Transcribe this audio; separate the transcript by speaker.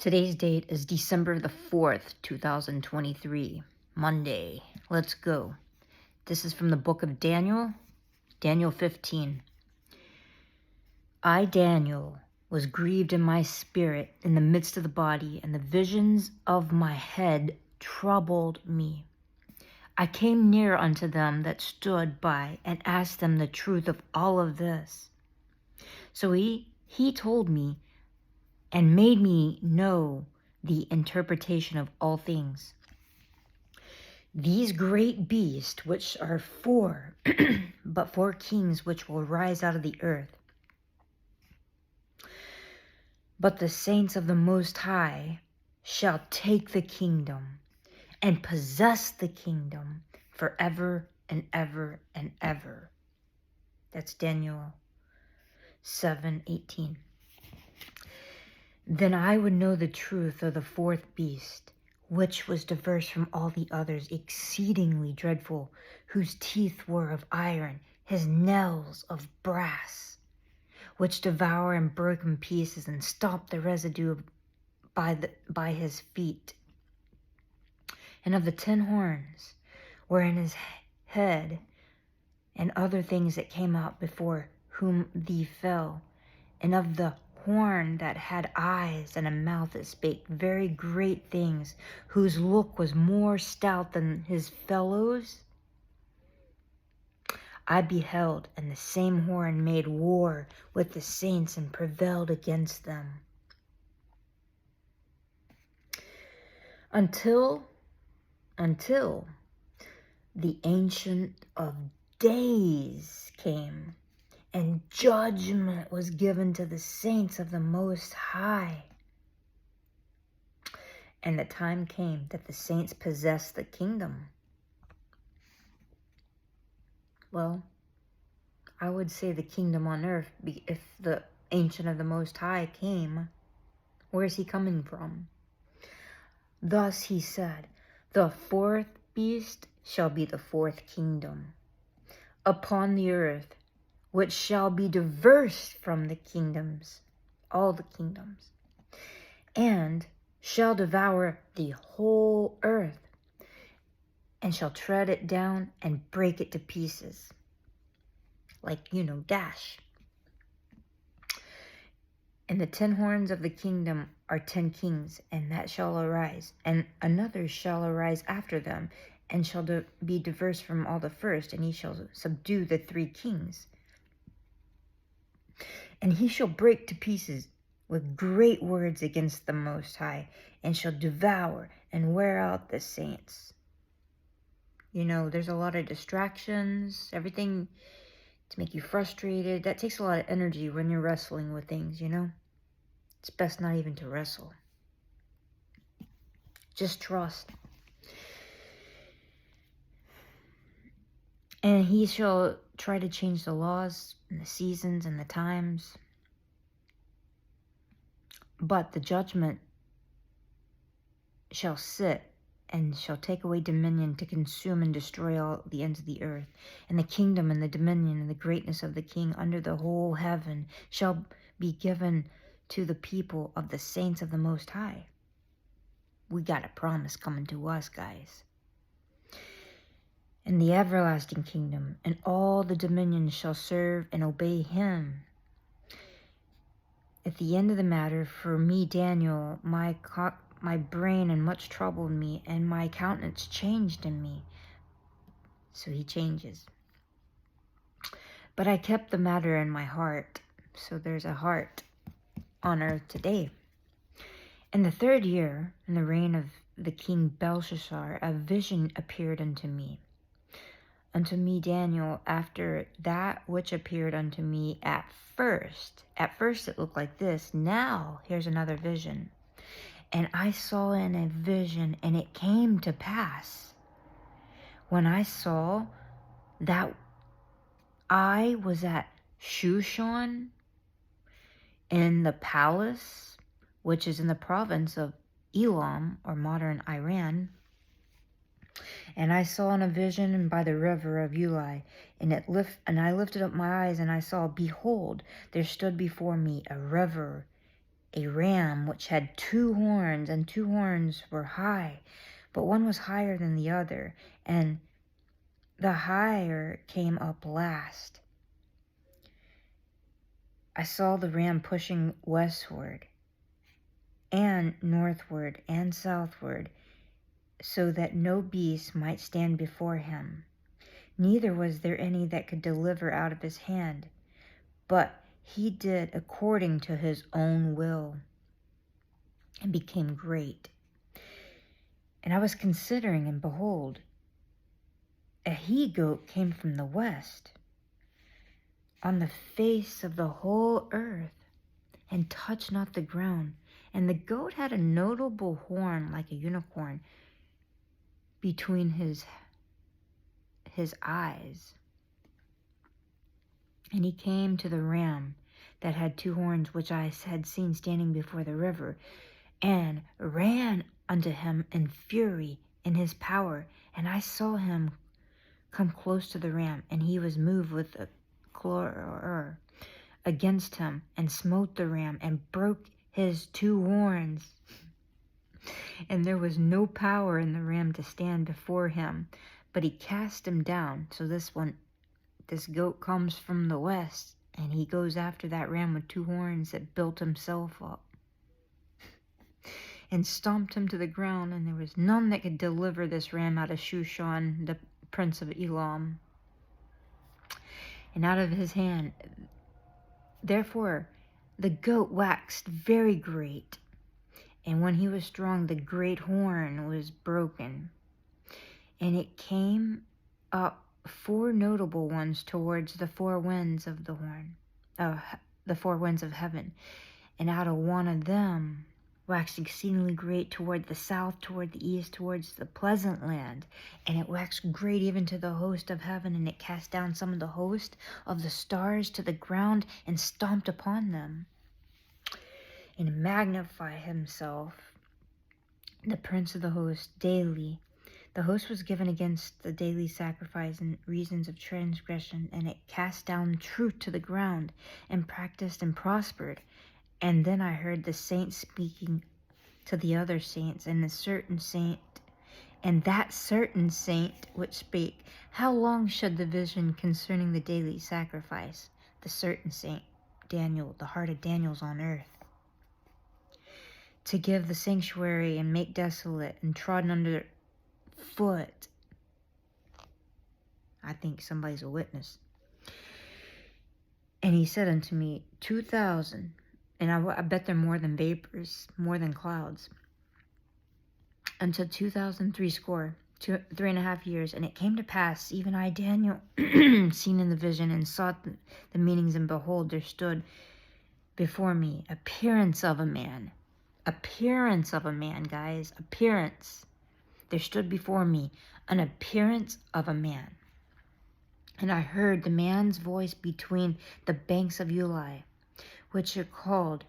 Speaker 1: Today's date is December the 4th, 2023, Monday. Let's go. This is from the book of Daniel, Daniel 15. I, Daniel, was grieved in my spirit in the midst of the body, and the visions of my head troubled me. I came near unto them that stood by and asked them the truth of all of this. So he told me and made me know the interpretation of all things. These great beasts, which are four, but four kings which will rise out of the earth. But the saints of the Most High shall take the kingdom and possess the kingdom forever and ever and ever. That's Daniel 7:18. Then I would know the truth of the fourth beast, which was diverse from all the others, exceedingly dreadful, whose teeth were of iron, his nails of brass, which devour and broke in pieces and stopped the residue by his feet. And of the 10 horns were in his head, and other things that came out before whom thee fell, and of the horn that had eyes and a mouth that spake very great things, whose look was more stout than his fellows. I beheld, and the same horn made war with the saints and prevailed against them. Until the Ancient of Days came, and judgment was given to the saints of the Most High. And the time came that the saints possessed the kingdom. Well, I would say the kingdom on earth, if the Ancient of the Most High came, where is he coming from? Thus he said, the fourth beast shall be the fourth kingdom upon the earth, which shall be diverse from the kingdoms, all the kingdoms, and shall devour the whole earth, and shall tread it down and break it to pieces. Like, dash. And the 10 horns of the kingdom are 10 kings, and that shall arise, and another shall arise after them, and shall be diverse from all the first, and he shall subdue the 3 kings. And he shall break to pieces with great words against the Most High, and shall devour and wear out the saints. There's a lot of distractions, everything to make you frustrated. That takes a lot of energy when you're wrestling with things, It's best not even to wrestle. Just trust. And he shall try to change the laws and the seasons and the times. But the judgment shall sit and shall take away dominion to consume and destroy all the ends of the earth. And the kingdom and the dominion and the greatness of the king under the whole heaven shall be given to the people of the saints of the Most High. We got a promise coming to us, guys. And the everlasting kingdom and all the dominions shall serve and obey him. At the end of the matter, for me, Daniel, my brain and much troubled me, and my countenance changed in me. So he changes. But I kept the matter in my heart. So there's a heart on earth today. In the 3rd year, in the reign of the king Belshazzar, a vision appeared unto me. Unto me, Daniel, after that which appeared unto me at first. At first it looked like this. Now, here's another vision. And I saw in a vision, and it came to pass, when I saw that I was at Shushan in the palace, which is in the province of Elam, or modern Iran. And I saw in a vision by the river of Ulai, and I lifted up my eyes, and I saw, behold, there stood before me a river, a ram which had 2 horns, and 2 horns were high, but one was higher than the other, and the higher came up last. I saw the ram pushing westward and northward and southward, so that no beast might stand before him. Neither was there any that could deliver out of his hand, but he did according to his own will, and became great. And I was considering, and behold, a he-goat came from the west on the face of the whole earth, and touched not the ground. And the goat had a notable horn like a unicorn between his eyes. And he came to the ram that had 2 horns, which I had seen standing before the river, and ran unto him in fury in his power. And I saw him come close to the ram, and he was moved with a choler against him, and smote the ram, and broke his 2 horns. And there was no power in the ram to stand before him, but he cast him down. So this goat comes from the west, and he goes after that ram with 2 horns that built himself up, and stomped him to the ground. And there was none that could deliver this ram out of Shushan, the prince of Elam, and out of his hand. Therefore the goat waxed very great, and when he was strong, the great horn was broken. And it came up 4 notable ones towards the 4 winds of the horn, the 4 winds of heaven. And out of one of them waxed exceedingly great toward the south, toward the east, towards the pleasant land. And it waxed great even to the host of heaven, and it cast down some of the host of the stars to the ground, and stomped upon them. And magnified himself, the prince of the host, daily. The host was given against the daily sacrifice and reasons of transgression, and it cast down truth to the ground, and practiced and prospered. And then I heard the saints speaking to the other saints, and that certain saint which spake, how long should the vision concerning the daily sacrifice? The certain saint, Daniel, the heart of Daniel's on earth, to give the sanctuary and make desolate and trodden under foot. I think somebody's a witness. And he said unto me, 2,000, and I bet they're more than vapors, more than clouds, until 2,003 score, 3.5 years. And it came to pass, even I, Daniel, seen in the vision, and sought the meanings, and behold, there stood before me appearance of a man, guys, appearance. There stood before me an appearance of a man. And I heard the man's voice between the banks of Uli, which are called